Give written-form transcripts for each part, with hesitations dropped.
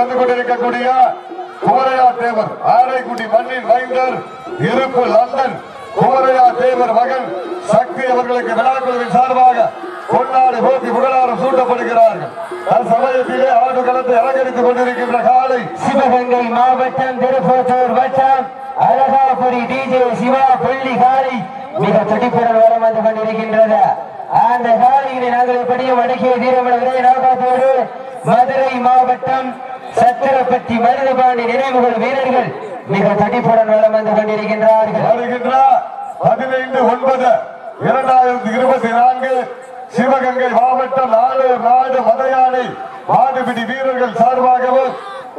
தந்து கொண்டிருக்கக்கூடிய குமரையா தேவர் ஆரைக்குடி மண்ணின் மைந்தர் இருப்பு லண்டன் குமரையா தேவர் மகன் சக்தி அவர்களுக்கு விழாக்குழுவின் சார்பாக கொண்டாடு போட்டி புகழாரம் சூட்டப்படுகிறார்கள். சமயத்திலே ஆடு களத்தை அலங்கரித்துக் கொண்டிருக்கின்ற காலை சிவகங்கை மாவட்டம் திருப்பத்தூர் வட்டம் அழகாபுரி டிஜே சிவா பள்ளி காலை மிக துடிப்புடன் வரம் வந்து கொண்டிருக்கின்றது. அந்த காலையினை நாங்கள் எப்படியும் அடக்கிய தீரமலை நாகாத்தோடு மதுரை மாவட்டம் சத்திரப்பட்டி மருதுபாண்டி நினைவுகள் வீரர்கள் மிக துடிப்புடன் வரம் வந்து கொண்டிருக்கின்றார்கள். 15/9/2024 சிவகங்கை மாவட்டம் நாளூர் நாடு மதையானை மாடுபிடி வீரர்கள் சார்பாகவும்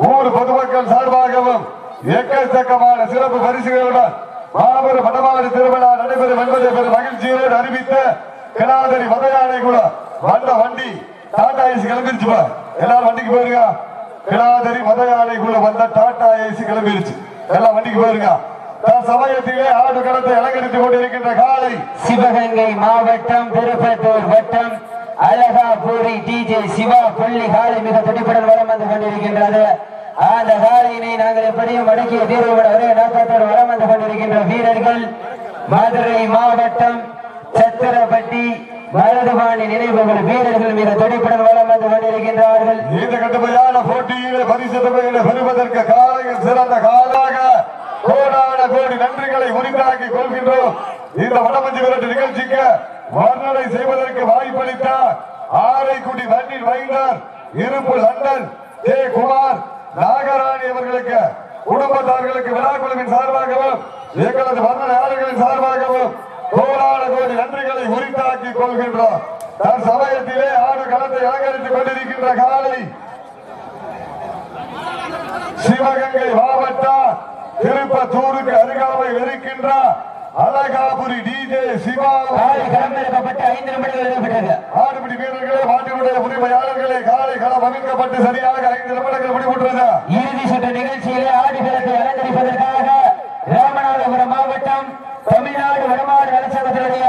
ஊர் பொதுமக்கள் சார்பாகவும் எக்கச்சக்கமான சிறப்பு பரிசுகளுடன் மாபெரும் வடமாடு திருவிழா நடைபெறும் என்பதை பெரும் மகிழ்ச்சியோடு அறிவித்த கிடாதரி மதையானை கூட வந்த வண்டி டாடா ஏசி கிளம்பிருச்சு. எல்லாரும் வண்டிக்கு போயிருங்க. கிடாதரி மதையானை கூட வந்த டாடா ஏசி கிளம்பிருச்சு. எல்லாம் வண்டிக்கு போயிருங்க. சமயத்திலே ஆடு களத்தை அலங்கரித்துக் கொண்டிருக்கின்ற காலை சிவகங்கை மாவட்டம் திருப்பத்தூர் வட்டம் அழகாபுரி டிஜே சிவா பள்ளி காலை மிக துடிப்புடன் வரம் வந்து கொண்டிருக்கின்றது. அந்த காலையினை நாங்கள் எப்படியும் அடக்கிய தீர்வுடன் ஒரே நோக்கத்தோடு வரம் வந்து கொண்டிருக்கின்ற வீரர்கள் மதுரை மாவட்டம் சத்திரப்பட்டி மருதுபாணி நினைவுகள் வீரர்கள் மிக துடிப்புடன் வரம் வந்து கொண்டிருக்கின்றார்கள். இந்த கடுமையான போட்டியிலே பரிசு தொகையிலே பெறுவதற்கு காலையில் சிறந்த காலாக கோடான கோடி நன்றிகளை உரித்தாக்கி கொள்கின்றோம். இந்த வடமஞ்சி விரட்டு நிகழ்ச்சிக்கு வர்ணனை செய்வதற்கு வாய்ப்பளித்த ஆரைக்குடி மண்ணின் மைந்தர் இருப்பு லண்டன் கே குமார் நாகராணி அவர்களுக்கு குடும்பத்தார்களுக்கு விழாக்குழுவின் சார்பாகவும் எங்களது வர்ணனையாளர்களின் சார்பாகவும் கோடான கோடி நன்றிகளை உரித்தாக்கி கொள்கின்றோம். சமயத்திலே ஆடு களத்தை அலங்கரித்துக் கொண்டிருக்கின்ற காலை சிவகங்கை மாவட்டம் திருப்பத்தூருக்கு அருகாமையில் இருக்கின்ற அழகாபுரி டிஜே சிவா களமிறக்கப்பட்ட 5 நிமிடங்கள் எழுதப்பட்டது. ஆடுபிடி வீரர்களே மாட்டினுடைய உரிமையாளர்களே காலை களம் அமைக்கப்பட்டு சரியாக 5 நிமிடங்கள் முடிவுற்றது. இறுதி சுற்று நிகழ்ச்சியிலே ஆடுகளத்தை அலங்கரிப்பதற்காக ராமநாதபுரம் மாவட்டம் தமிழ்நாடு வடமாடு நலச்சங்கத்தினுடைய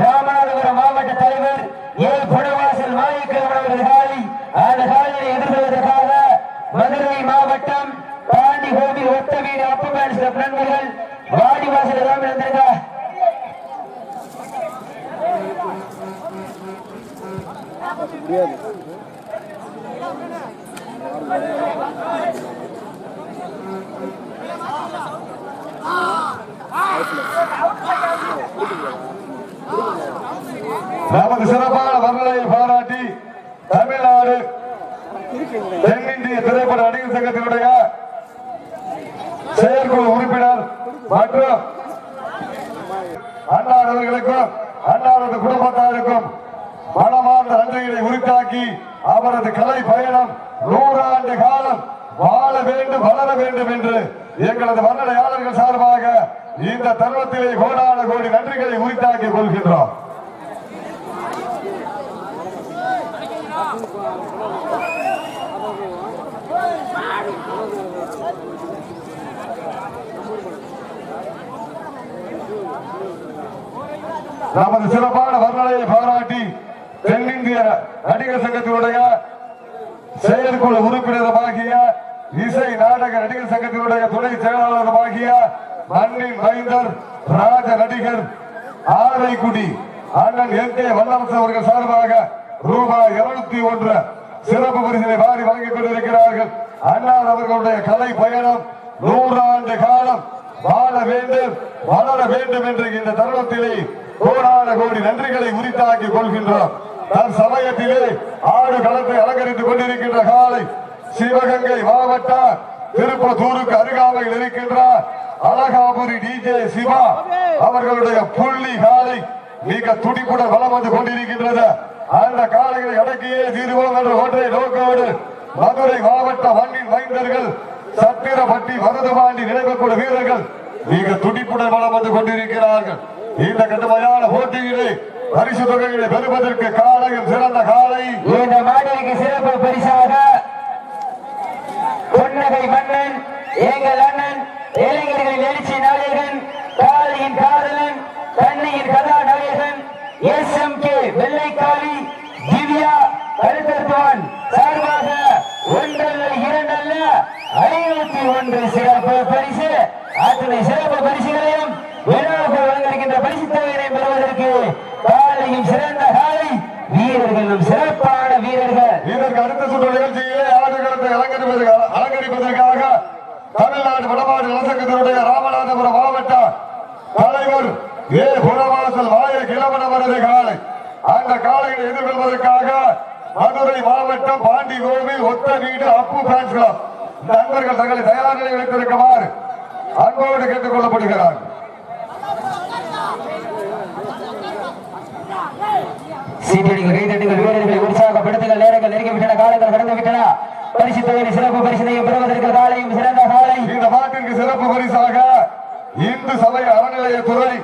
ராமநாதபுரம் மாவட்ட தலைவர் ஏ புனவாசல் மாணிக்கம் அவர்கள் காலை அந்த காலையை எதிர்கொள்வதற்காக மதுரை மாவட்டம் பாண்டி கோவில் ஒத்த வீடு அப்பமேன் சிறப்பு நண்பர்கள் வாடிவாசல் எல்லாம் இருந்திருக்க நமது சிறப்பான வர்ணனையை பாராட்டி தமிழ்நாடு தென்னிந்திய திரைப்பட நடிகர் சங்கத்தினுடைய செயற்குழு உறுப்பினர் மற்றும் அண்ணாடவர்களுக்கும் அண்ணாரது குடும்பத்தாருக்கும் மனமார்ந்த நன்றிகளை உரித்தாக்கி அவரது கலை பயணம் 100 ஆண்டு காலம் வாழ வேண்டும் வளர வேண்டும் என்று எங்களது வர்ணனையாளர்கள் சார்பாக இந்த தருணத்திலே கோடான கோடி நன்றிகளை உரித்தாக்கி கொள்கின்றோம். நமது சிறப்பான வர்ணனையை பாராட்டி தென்னிந்திய நடிகர் சங்கத்தினுடைய செயற்குழு உறுப்பினருமாகிய இசை நாடக நடிகர் சங்கத்தினுடைய துணை செயலாளருமாகிய மண்ணின் மைந்தர் ராஜ நடிகர் ஆரைக்குடி அண்ணன் என் கே வல்லரசு அவர்கள் சார்பாக ரூபாய் 201 சிறப்பு பரிசினை வாரி வழங்கிக் கொண்டிருக்கிறார்கள். அண்ணார் அவர்களுடைய கலை பயணம் 100 ஆண்டு காலம் வாழ வேண்டும் வளர வேண்டும் என்று இந்த தருணத்திலே கோடான கோடி நன்றிகளை உரித்தாக்கி கொள்கின்றோம். சமயத்திலே ஆடு களத்தை அலங்கரித்துக் கொண்டிருக்கின்ற காலை சிவகங்கை மாவட்டம் திருப்பத்தூருக்கு அருகாமையில் இருக்கின்ற அழகாபுரி டிஜே சிவா அவர்களுடைய புள்ளி காலை மிக துடிப்புடன் வலம் வந்து கொண்டிருக்கின்றது. அந்த காலைகளை அடக்கியே தீர்வோம் என்ற ஒன்றை நோக்கோடு மதுரை மாவட்ட மண்ணின் மைந்தர்கள் சத்திரப்பட்டி மருதுபாண்டி நினைவுக்குழு வீரர்கள் மிக துடிப்புடன் வலம் வந்து கொண்டிருக்கிறார்கள். இந்த கடுமையான போட்டியிலே பரிசு தொகைகளை பெறுவதற்கு காலையும் சிறந்த காலை இந்த மாநிலக்கு சிறப்பு பரிசாக பொன்னகை மன்னன் எங்கள் அண்ணன் இளைஞர்களின் எழுச்சி நாயகன் காளியின் காதலன் கண்ணியின் கதாநாயகன் SMK வெள்ளைக்காளி திவ்யா கருத்தத்துவன் சார்பாக 1 அல்ல 2 அல்ல 501 சிறப்பு பரிசு. அத்தனை சிறப்பு பரிசுகளையும் விழாவுக்கு வழங்கியிருக்கின்ற பரிசு தொகையினை பெறுவதற்கு காலையும் சிறந்த காலை வீரர்களும் சிறப்பான வீரர்கள். இதற்கு அடுத்த சுற்று நிகழ்ச்சியிலே ஆடுகளத்தை அலங்கரிப்பதற்காக தமிழ்நாடு வடமாடு நலசங்கத்தினுடைய ராமநாதபுரம் மாவட்ட தலைவர் ஏ புறவாசல் மாய கிழவனவரது காலை. அந்த காலையை எதிர்கொள்வதற்காக மதுரை மாவட்டம் பாண்டி கோவில் ஒத்த வீடு அப்பு ஃபேன்ஸ் கிளப் நண்பர்கள் தங்களை தயார் நிலையில் வைத்திருக்குமாறு அன்போடு கேட்டுக் கொள்ளப்படுகிறார். சீட்டடிகள் கைதட்டுகள் வீரர்களை உற்சாகப்படுத்துங்கள். நேரங்கள் நெருங்கிவிட்டன, காலங்கள் கடந்து விட்டன. பரிசு தொகையின் சிறப்பு பரிசினையும் பெறுவதற்கு காலையும் சிறந்த காலை. இந்த மாட்டிற்கு சிறப்பு பரிசாக இந்து சமய அறநிலையத்துறை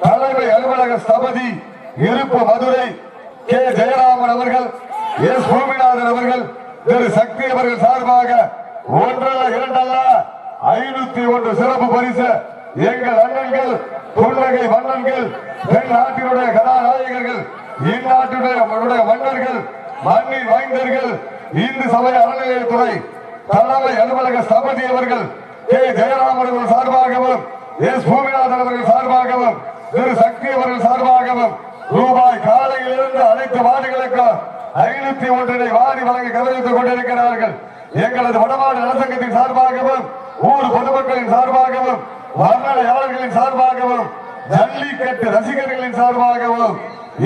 தலைமை அலுவலக ஸ்தபதி இருப்பு மதுரை கே ஜெயராமன் அவர்கள், எஸ் பூமிநாதன் அவர்கள், திரு சக்தி அவர்கள் சார்பாக ஒன்றல்ல இரண்டல்ல 501 சிறப்பு பரிசு எங்கள் அண்ணன்கள் புன்னகை மன்னன்கள் தென் நாட்டினுடைய கதாநாயகர்கள் இந்நாட்டுடைய மன்னர்கள் மண்ணின் வாய்ந்தர்கள் இந்து சமய அறநிலையத்துறை தலைமை அலுவலக ஸ்தபதி அவர்கள் கே ஜெயராமன் அவர்கள் சார்பாகவும் எஸ் பூமிநாதன் அவர்கள் சார்பாகவும் திரு சக்தி அவர்கள் சார்பாகவும் ரூபாய் காலையிலிருந்து அனைத்து வார்டுகளுக்கு 501 வாரி வழங்கி கவனித்துக் கொண்டிருக்கிறார்கள். எங்களது வடமாடு நலசங்கத்தின் சார்பாகவும் ஊர் பொதுமக்களின் சார்பாகவும் வர்ணனையாளர்களின் சார்பாகவும் ஜல்லிக்கட்டு ரசிகர்களின் சார்பாகவும்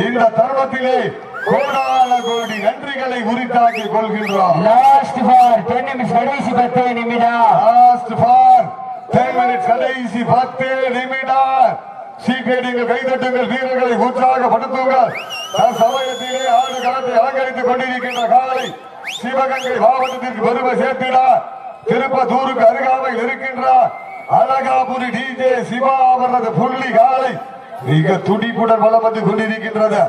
இந்த தருணத்திலே கோடான கோடி நன்றிகளை உரித்தாக்கிக் கொள்கின்றோம். லாஸ்ட் ஃபார் 10 நிமிஷம் கடைசி 10 நிமிடம். லாஸ்ட் ஃபார் 10 மினிட்ஸ் கடைசி 10 நிமிடம். சீக்கிரங்கள் கைதட்டுங்கள், வீரர்களை உற்சாகப்படுத்துங்கள். சமயத்திலே ஆடு களத்தை அலங்கரித்துக் கொண்டிருக்கின்ற காலை சிவகங்கை மாவட்டத்திற்கு பெருமை சேர்த்திட திருப்பத்தூருக்கு அருகாமையில் இருக்கின்ற அழகாபுரி டிஜே சிவா அவரது புள்ளி காலை மிக துடிப்புடன் வலம் வந்து கொண்டிருக்கின்றது.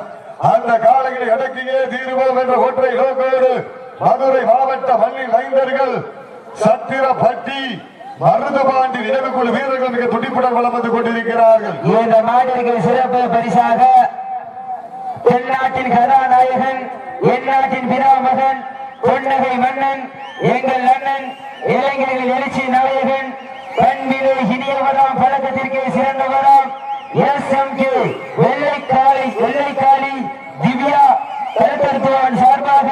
அந்த காலைகளை அடக்கியே தீர்வோம் என்ற ஒற்றை நோக்கோடு மதுரை மாவட்ட மண்ணின் ஐந்தர்கள் சத்திரப்பட்டி மருதுபாண்டி நினைவுக்குழு வீரர்கள் மிக துடிப்புடன் வலம் வந்து கொண்டிருக்கிறார்கள். இந்த மாட்டிற்கு சிறப்பு பரிசாக தென்னாட்டின் கதாநாயகன் எந்நாட்டின் பிதாமகன் பொன்னகை மன்னன் எங்கள் அண்ணன் இளைஞர்கள் எழுச்சி நாயகன் பண்பிலே இனியவராம் பழக்கத்திற்கு சிறந்தவராம் எஸ்எம்கே வெள்ளைக்காளி திவ்யா கருத்தத்துவன் சார்பாக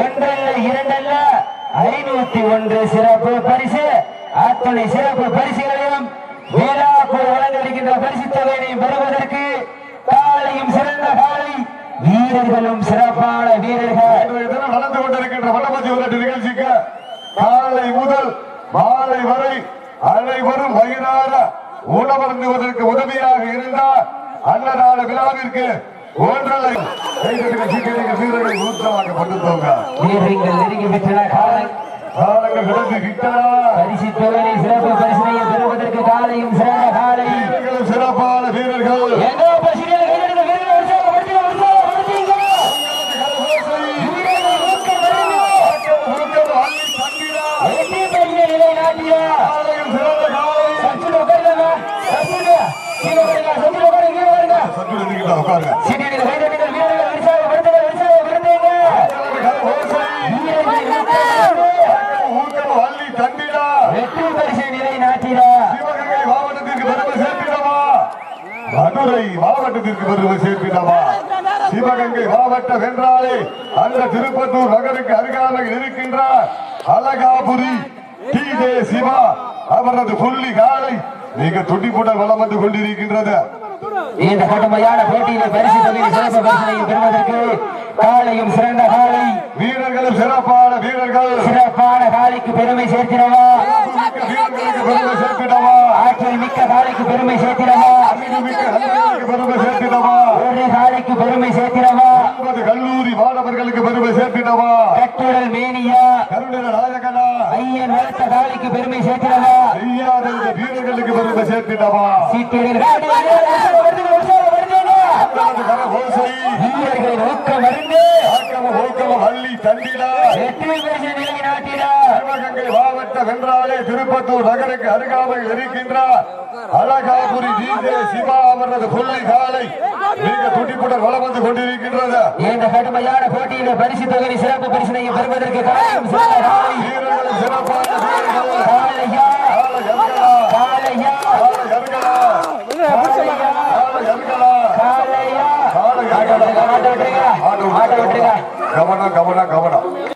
ஒன்றல்ல இரண்டல்ல 501 சிறப்பு பரிசு. அத்தனை சிறப்பு பரிசுகளையும் விழாக்குள் வழங்கியிருக்கின்ற பரிசு தொகையினையும் பெறுவதற்கு காலையும் சிறந்த காலை வீரர்களும் சிறப்பான வீரர்கள். நடந்து கொண்டிருக்கின்ற வடமதி விளையாட்டு நிகழ்ச்சிக்கு காலை முதல் மாலை வரை அனைவரும் வயிறார உணவருந்துவதற்கு உதவியாக இருந்தால் அன்னதான விழாவிற்கு ஒன்றரை வீரர்களை ஊற்றமாக்கப்பட்டுள்ளோங்க. வீரர்கள் நெருங்கி விட்டன, காலங்கள் கடந்து விட்டன. பரிசு தொகையை சிறப்பு பரிசினையை பெறுவதற்கு காலையும் சிறந்த காலை சிறப்பான வீரர்கள். மதுரை மாவட்டத்திற்கு பெருமை சேர்ப்பிடமா? சிவகங்கை மாவட்டம் என்றாலே அந்த திருப்பத்தூர் நகருக்கு அருகாமையில் இருக்கின்ற அழகாபுரி டிஜே சிவா அவரது புள்ளி காலை மிக துடிப்புடன் வலம் வந்து கொண்டிருக்கின்றது. இந்த கடுமையான போட்டியிலே பரிசு தொகையை சிறப்பு பரிசினையும் பெறுவதற்கு காலையும் சிறந்த காலை வீரர்களும் சிறப்பான வீரர்கள் சிறப்பான காலைக்கு பெருமை சேர்த்திடவா? பெருமை சேர்த்திடவா? ஆற்றல் மிக்க காலைக்கு பெருமை சேர்த்திடவா? பெருமை சேர்த்திடவா? ஒரு காலைக்கு பெருமை சேர்த்திடவா? 9 கல்லூரி மாணவர்களுக்கு பெருமை சேர்த்திடவா? கட்டுடல் மேனியா கருணர நாயகனா ஐயன் வளர்த்த காலைக்கு பெருமை சேர்த்திடவா? ஐயாத வீரர்களுக்கு பெருமை சேர்த்திடவா? வீரர்களின் ஊக்கம் அறிந்து அள்ளி தண்டிடா வெற்றி பரிசு நிலைநாட்டிடா. சிவகங்கை மாவட்டம் வென்றாலே திருப்பத்தூர் நகருக்கு அருகாமையில் இருக்கின்ற அழகாபுரி டிஜே சிவா அவரது புள்ளி காலை மிக துடிப்புடன் வலம் வந்து கொண்டிருக்கின்றது. இந்த கடுமையான போட்டியில பரிசு தொகை சிறப்பு பரிசினையும் பெறுவதற்கு காலையும் சிறந்த காலை வீரர்களும் சிறப்பான வீரர்கள் மாட்ட விட்டுருங்க கவனம் கவனம் கவனம்